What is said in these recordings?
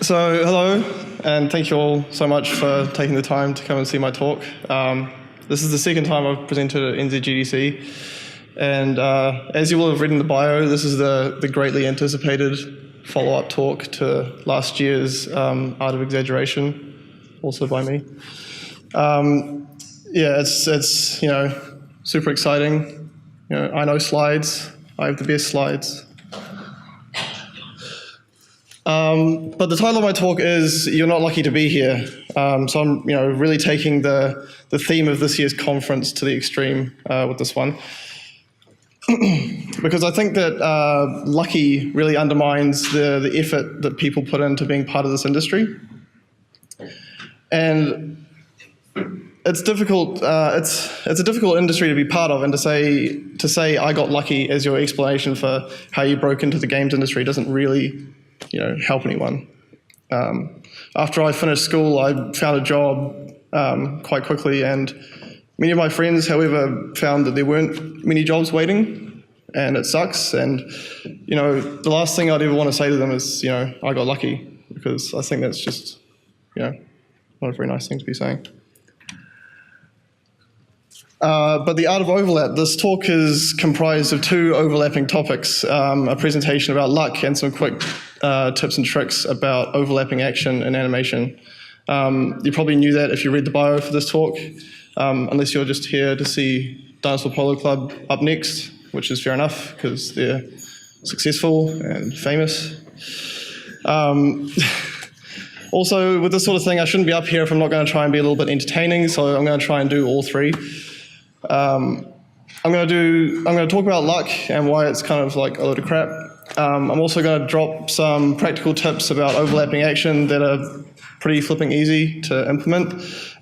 So, hello, and thank you all so much for taking the time to come and see my talk. This is the second time I've presented at NZGDC, and as you will have read in the bio, this is the greatly anticipated follow-up talk to last year's Art of Exaggeration, also by me. Yeah, it's super exciting. I know slides. I have the best slides. But the title of my talk is "You're Not Lucky to Be Here." So I'm, really taking the theme of this year's conference to the extreme with this one, because I think that lucky really undermines the effort that people put into being part of this industry, and it's difficult. It's a difficult industry to be part of, and to say I got lucky as your explanation for how you broke into the games industry doesn't really help anyone. After I finished school, I found a job quite quickly, and many of my friends, however, found that there weren't many jobs waiting, and it sucks. And the last thing I'd ever want to say to them is, I got lucky, because I think that's just, not a very nice thing to be saying. But the art of overlap, this talk is comprised of two overlapping topics, a presentation about luck and some quick tips and tricks about overlapping action and animation. You probably knew that if you read the bio for this talk, unless you're just here to see Dinosaur Polo Club up next, which is fair enough because they're successful and famous. Also, with this sort of thing, I shouldn't be up here if I'm not going to try and be a little bit entertaining, so I'm going to try and do all three. I'm going to talk about luck and why it's kind of like a load of crap. I'm also going to drop some practical tips about overlapping action that are pretty flipping easy to implement,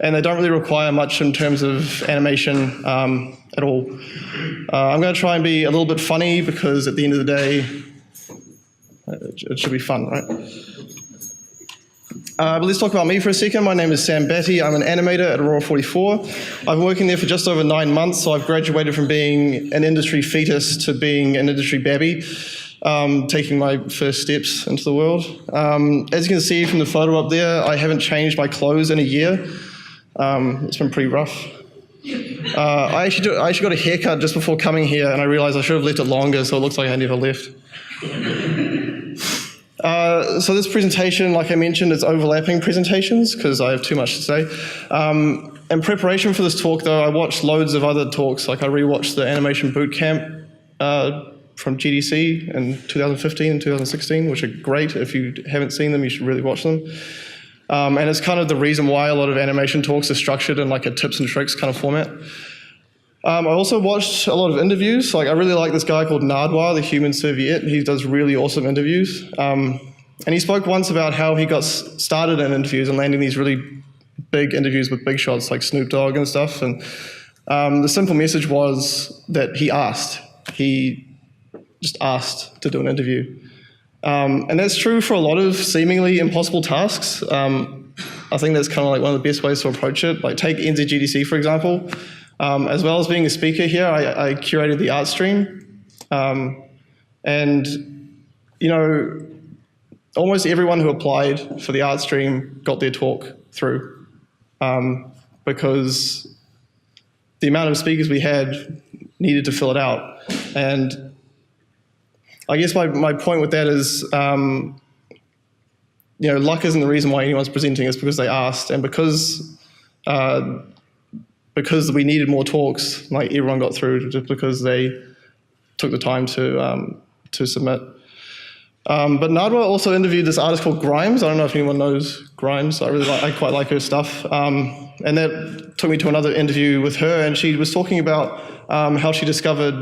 and they don't really require much in terms of animation at all. I'm going to try and be a little bit funny because at the end of the day, it should be fun, right? But let's talk about me for a second. My name is Sam Batty. I'm an animator at Aurora 44. I've been working there for just over 9 months, so I've graduated from being an industry fetus to being an industry babby, taking my first steps into the world. As you can see from the photo up there, I haven't changed my clothes in a year. It's been pretty rough. I actually got a haircut just before coming here, and I realized I should have left it longer, so it looks like I never left. So this presentation, like I mentioned, it's overlapping presentations because I have too much to say. In preparation for this talk, though, I watched loads of other talks. Like I rewatched the Animation Bootcamp from GDC in 2015 and 2016, which are great. If you haven't seen them, you should really watch them. And it's kind of the reason why a lot of animation talks are structured in like a tips and tricks kind of format. I also watched a lot of interviews. Like I really like this guy called Nardwar, the human serviette. He does really awesome interviews. And he spoke once about how he got started in interviews and landing these really big interviews with big shots like Snoop Dogg and stuff. And the simple message was that he asked. He just asked to do an interview. And that's true for a lot of seemingly impossible tasks. I think that's kind of like one of the best ways to approach it. Like take NZGDC, for example. As well as being a speaker here, I curated the art stream. And, almost everyone who applied for the art stream got their talk through because the amount of speakers we had needed to fill it out. And I guess my point with that is, luck isn't the reason why anyone's presenting, it's because they asked. And because we needed more talks, like everyone got through just because they took the time to submit. But Nardwar also interviewed this artist called Grimes. I don't know if anyone knows Grimes. I quite like her stuff. And that took me to another interview with her, and she was talking about how she discovered,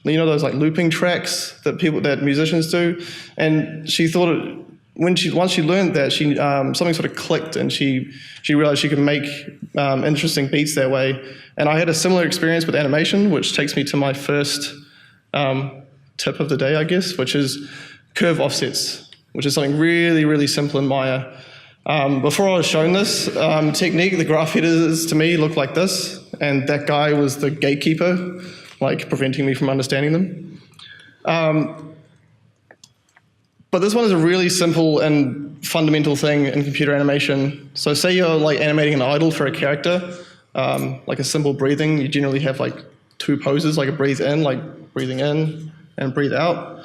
those like looping tracks that musicians do. And she thought once she learned that, something sort of clicked, and she realized she could make interesting beats that way. And I had a similar experience with animation, which takes me to my first tip of the day, I guess, which is curve offsets, which is something really, really simple in Maya. Before I was shown this technique, the graph headers to me looked like this, and that guy was the gatekeeper, like preventing me from understanding them. But this one is a really simple and fundamental thing in computer animation. So say you're like animating an idle for a character, like a simple breathing, you generally have like 2 poses, like a breathe in, like breathing in and breathe out.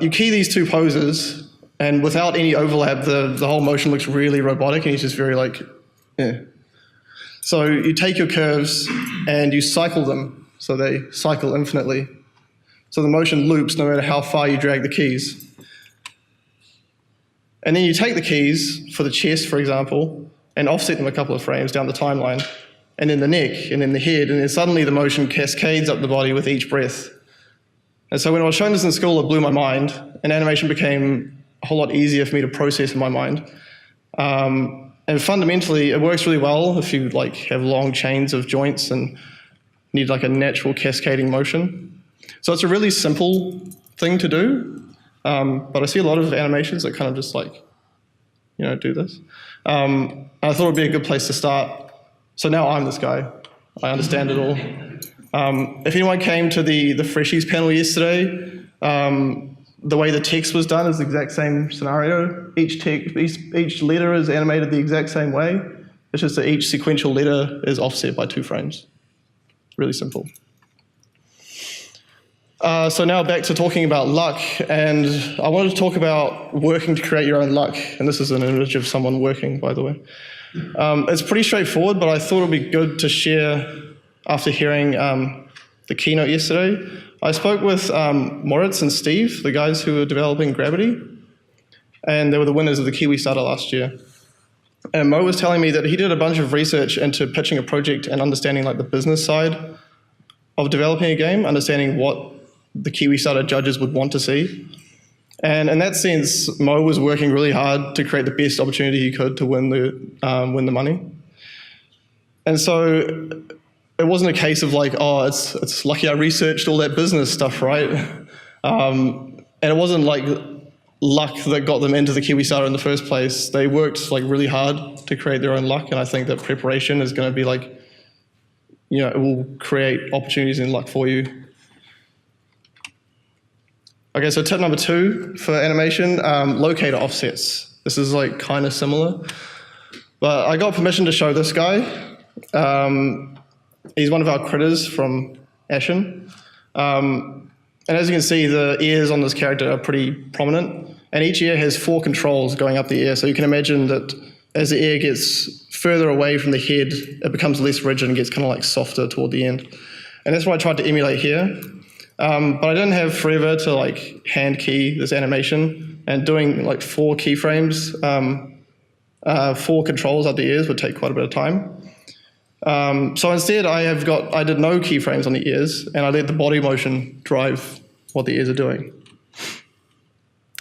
You key these 2 poses, and without any overlap, the whole motion looks really robotic, and it's just very like, eh. So you take your curves and you cycle them, so they cycle infinitely. So the motion loops no matter how far you drag the keys. And then you take the keys for the chest, for example, and offset them a couple of frames down the timeline, and then the neck, and then the head, and then suddenly the motion cascades up the body with each breath. And so when I was shown this in school, it blew my mind, and animation became a whole lot easier for me to process in my mind. And fundamentally, it works really well if you like have long chains of joints and need like a natural cascading motion. So it's a really simple thing to do, but I see a lot of animations that kind of just like, you know, do this. And I thought it would be a good place to start. So now I'm this guy. I understand it all. If anyone came to the Freshies panel yesterday, the way the text was done is the exact same scenario. Each letter is animated the exact same way. It's just that each sequential letter is offset by 2 frames. Really simple. So now back to talking about luck, and I wanted to talk about working to create your own luck. And this is an image of someone working, by the way. It's pretty straightforward, but I thought it would be good to share after hearing the keynote yesterday. I spoke with Moritz and Steve, the guys who were developing Gravity, and they were the winners of the Kiwi Starter last year. And Mo was telling me that he did a bunch of research into pitching a project and understanding like the business side of developing a game, understanding what the Kiwi Starter judges would want to see. And in that sense, Mo was working really hard to create the best opportunity he could to win the money. And so it wasn't a case of like, oh, it's lucky I researched all that business stuff, right? And it wasn't like luck that got them into the Kiwi Starter in the first place. They worked like really hard to create their own luck, and I think that preparation is going to be like, you know, it will create opportunities and luck for you. Okay, so tip number 2 for animation, locator offsets. This is like kind of similar, but I got permission to show this guy. He's one of our critters from Ashen. And as you can see, the ears on this character are pretty prominent, and each ear has 4 controls going up the ear. So you can imagine that as the ear gets further away from the head, it becomes less rigid and gets kind of like softer toward the end. And that's what I tried to emulate here. But I didn't have forever to like hand key this animation, and doing like 4 keyframes, 4 controls up the ears would take quite a bit of time. So instead I did no keyframes on the ears, and I let the body motion drive what the ears are doing.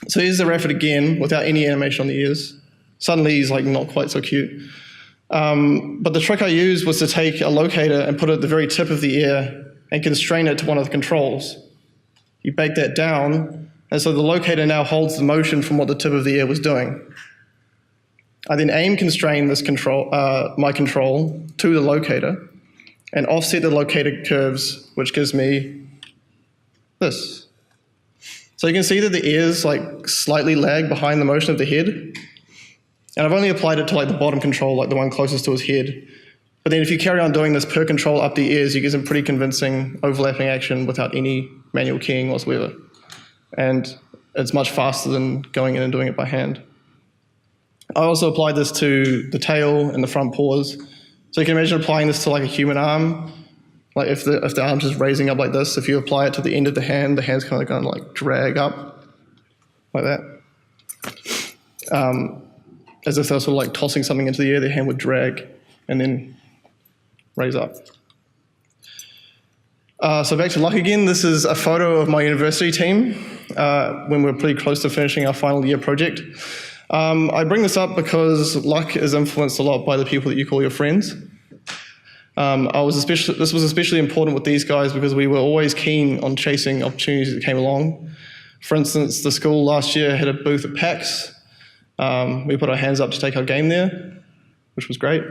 So here's the Raffid again without any animation on the ears. Suddenly he's like not quite so cute. But the trick I used was to take a locator and put it at the very tip of the ear and constrain it to one of the controls. You bake that down, and so the locator now holds the motion from what the tip of the ear was doing. I then aim constrain this control, my control to the locator, and offset the locator curves, which gives me this. So you can see that the ears like slightly lag behind the motion of the head, and I've only applied it to like the bottom control, like the one closest to his head. But then if you carry on doing this per control up the ears, you get some pretty convincing overlapping action without any manual keying whatsoever. And it's much faster than going in and doing it by hand. I also applied this to the tail and the front paws. So you can imagine applying this to like a human arm. Like if the arm's just raising up like this, if you apply it to the end of the hand's kind of going to like drag up like that. As if they're sort of like tossing something into the air, their hand would drag and then raise up. So back to luck again. This is a photo of my university team when we're pretty close to finishing our final year project. I bring this up because luck is influenced a lot by the people that you call your friends. This was especially important with these guys because we were always keen on chasing opportunities that came along. For instance, the school last year had a booth at PAX. We put our hands up to take our game there, which was great.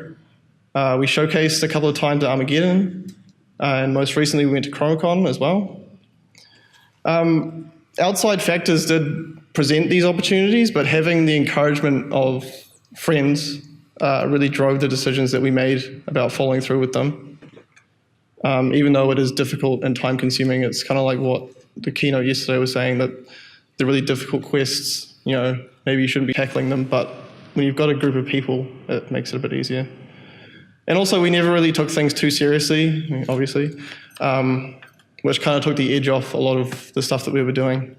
We showcased a couple of times at Armageddon, and most recently we went to ChromaCon as well. Outside factors did present these opportunities, but having the encouragement of friends really drove the decisions that we made about following through with them. Even though it is difficult and time consuming, it's kind of like what the keynote yesterday was saying, that the really difficult quests, maybe you shouldn't be tackling them, but when you've got a group of people, it makes it a bit easier. And also, we never really took things too seriously, obviously, which kind of took the edge off a lot of the stuff that we were doing.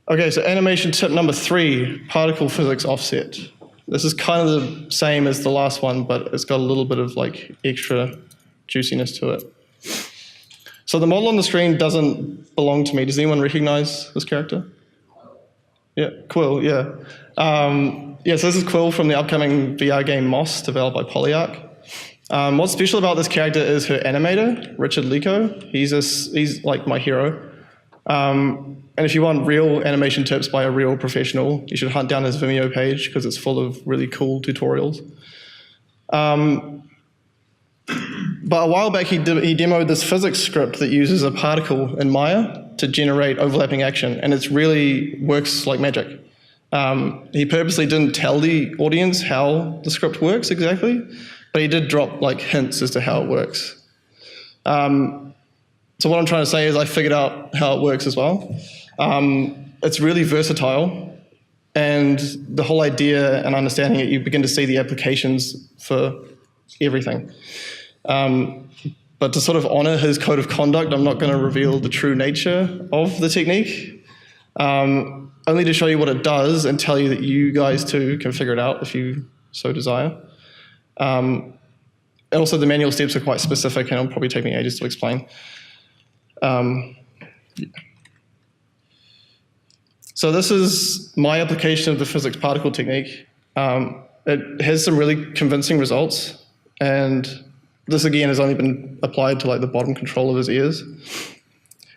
Okay, so animation tip number 3, particle physics offset. This is kind of the same as the last one, but it's got a little bit of extra juiciness to it. So the model on the screen doesn't belong to me. Does anyone recognize this character? Yeah, Quill, yeah. So this is Quill from the upcoming VR game Moss, developed by Polyarc. What's special about this character is her animator, Richard Lico. He's like my hero. And if you want real animation tips by a real professional, you should hunt down his Vimeo page because it's full of really cool tutorials. But a while back, he demoed this physics script that uses a particle in Maya to generate overlapping action, and it really works like magic. He purposely didn't tell the audience how the script works exactly, but he did drop hints as to how it works. So what I'm trying to say is I figured out how it works as well. It's really versatile, and the whole idea and understanding it, you begin to see the applications for everything. But to sort of honor his code of conduct, I'm not going to reveal the true nature of the technique, only to show you what it does and tell you that you guys too can figure it out if you so desire. Also, the manual steps are quite specific, and it'll probably take me ages to explain. So this is my application of the physics particle technique. It has some really convincing results, and this again has only been applied to the bottom control of his ears.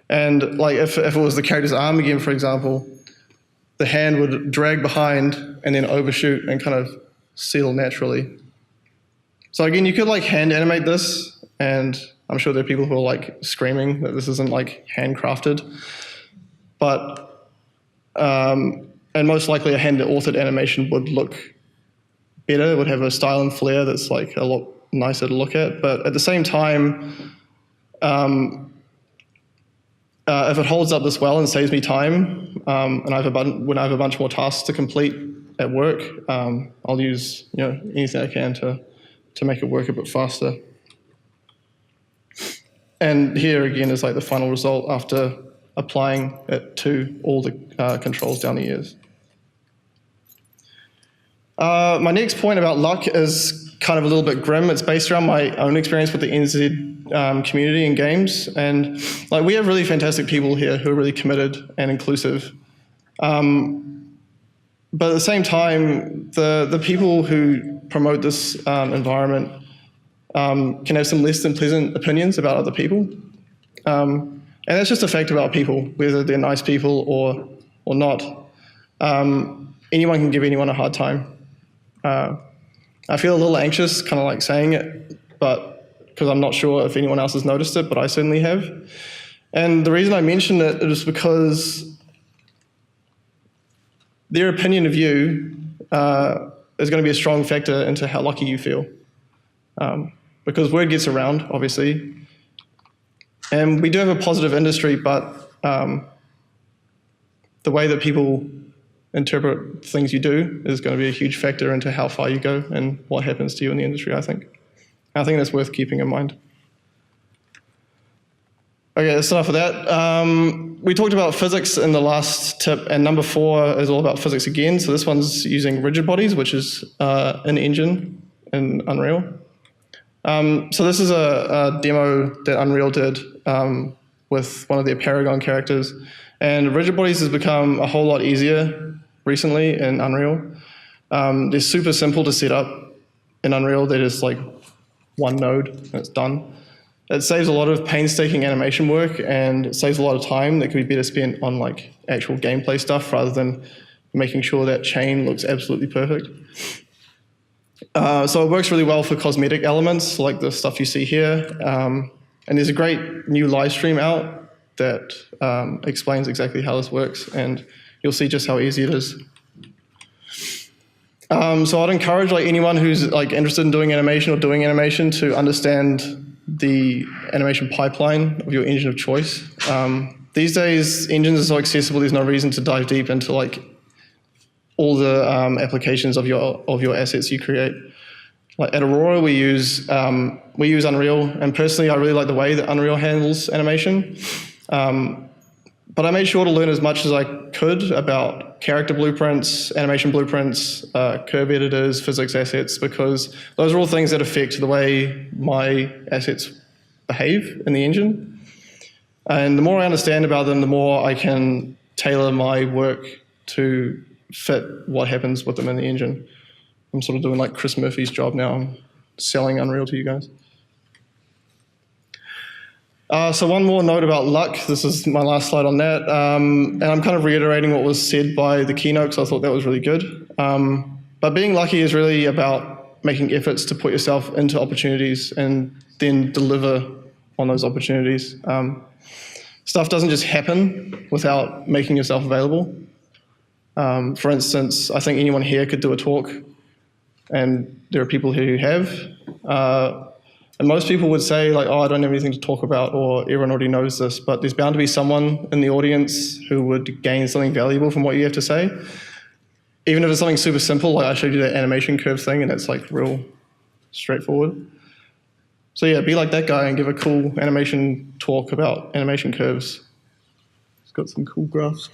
And if it was the character's arm again, for example, the hand would drag behind and then overshoot and kind of settle naturally. So again, you could hand animate this, and I'm sure there are people who are screaming that this isn't handcrafted. But, and most likely a hand-authored animation would look better. It would have a style and flair that's a lot nicer to look at. But at the same time, if it holds up this well and saves me time, and when I have a bunch more tasks to complete at work, I'll use anything I can to make it work a bit faster. And here again is the final result after applying it to all the controls down the ears. My next point about luck is kind of a little bit grim. It's based around my own experience with the NZ community and games. And we have really fantastic people here who are really committed and inclusive. But at the same time, the people who promote this environment can have some less than pleasant opinions about other people. And that's just a fact about people, whether they're nice people or not. Anyone can give anyone a hard time. I feel a little anxious kind of saying it, but because I'm not sure if anyone else has noticed it, but I certainly have. And the reason I mention it is because their opinion of you is going to be a strong factor into how lucky you feel. Because word gets around, obviously. And we do have a positive industry, but the way that people interpret things you do is going to be a huge factor into how far you go and what happens to you in the industry, I think. I think that's worth keeping in mind. Okay, that's enough of that. We talked about physics in the last tip, and number 4 is all about physics again. So this one's using rigid bodies, which is an engine in Unreal. So this is a demo that Unreal did with one of their Paragon characters. And rigid bodies has become a whole lot easier recently in Unreal. They're super simple to set up in Unreal. They're just one node and it's done. It saves a lot of painstaking animation work, and it saves a lot of time that could be better spent on actual gameplay stuff rather than making sure that chain looks absolutely perfect. So it works really well for cosmetic elements like the stuff you see here. And there's a great new live stream out that explains exactly how this works, and you'll see just how easy it is. So I'd encourage anyone who's interested in doing animation or doing animation to understand the animation pipeline of your engine of choice. These days, engines are so accessible. There's no reason to dive deep into all the applications of your assets you create. At Aurora, we use Unreal, and personally, I really like the way that Unreal handles animation. But I made sure to learn as much as I could about character blueprints, animation blueprints, curve editors, physics assets, because those are all things that affect the way my assets behave in the engine. And the more I understand about them, the more I can tailor my work to fit what happens with them in the engine. I'm sort of doing Chris Murphy's job now. I'm selling Unreal to you guys. So one more note about luck. This is my last slide on that. And I'm kind of reiterating what was said by the keynote, because I thought that was really good. But being lucky is really about making efforts to put yourself into opportunities and then deliver on those opportunities. Stuff doesn't just happen without making yourself available. For instance, I think anyone here could do a talk, and there are people here who have. And most people would say, oh, I don't have anything to talk about, or everyone already knows this, but there's bound to be someone in the audience who would gain something valuable from what you have to say. Even if it's something super simple, I showed you that animation curve thing, and it's real straightforward. So yeah, be like that guy and give a cool animation talk about animation curves. It's got some cool graphs.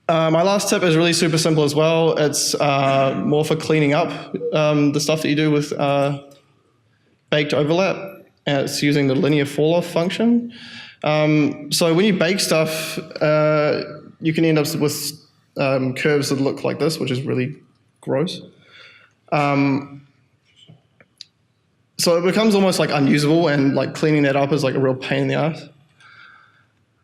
My last tip is really super simple as well. It's more for cleaning up the stuff that you do with baked overlap, and it's using the linear fall-off function. So when you bake stuff, you can end up with curves that look like this, which is really gross. So it becomes almost unusable, and cleaning that up is a real pain in the ass.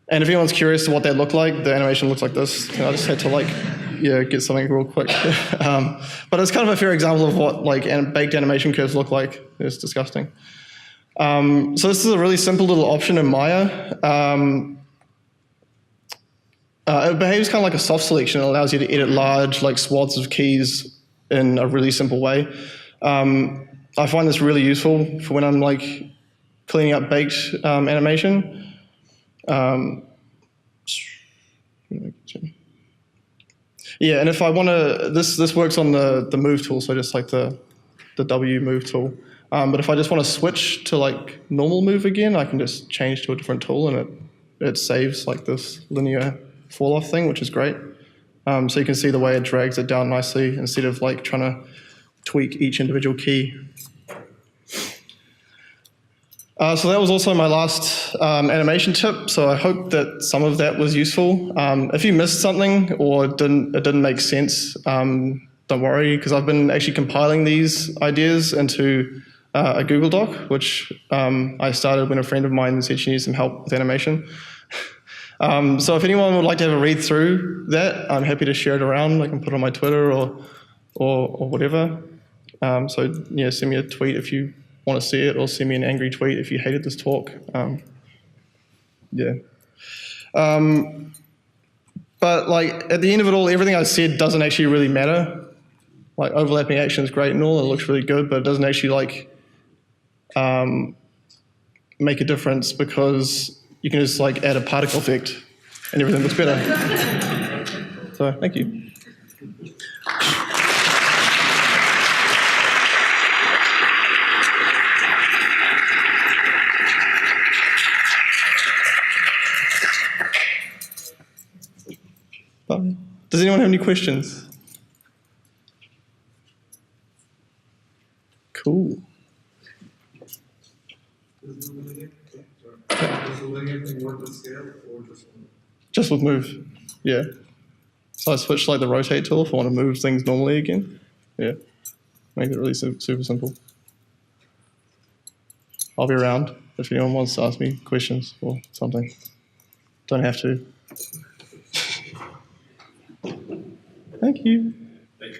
And if anyone's curious to what that looked like, the animation looks like this. I just had to get something real quick. But it's kind of a fair example of what baked animation curves look like. It's disgusting. So this is a really simple little option in Maya. It behaves kind of like a soft selection. It allows you to edit large swaths of keys in a really simple way. I find this really useful for when I'm cleaning up baked animation. Yeah, and if I want to, this works on the move tool, so just the W move tool. But if I just want to switch to normal move again, I can just change to a different tool, and it saves this linear fall off thing, which is great. So you can see the way it drags it down nicely instead of trying to tweak each individual key. So that was also my last animation tip, so I hope that some of that was useful. If you missed something or it didn't make sense, don't worry, because I've been actually compiling these ideas into a Google Doc, which I started when a friend of mine said she needs some help with animation. So if anyone would like to have a read through that, I'm happy to share it around. I can put it on my Twitter or whatever. So yeah, send me a tweet if you want to see it, or send me an angry tweet if you hated this talk. Yeah. But at the end of it all, everything I said doesn't actually really matter. Overlapping action is great and all, it looks really good, but it doesn't actually make a difference, because you can just add a particle effect and everything looks better. So thank you. Does anyone have any questions? Cool. Does the linear thing work with scale or just with? Just with move, yeah. So I switched the rotate tool if I want to move things normally again. Yeah, make it really super simple. I'll be around if anyone wants to ask me questions or something. Don't have to. Thank you. Thanks,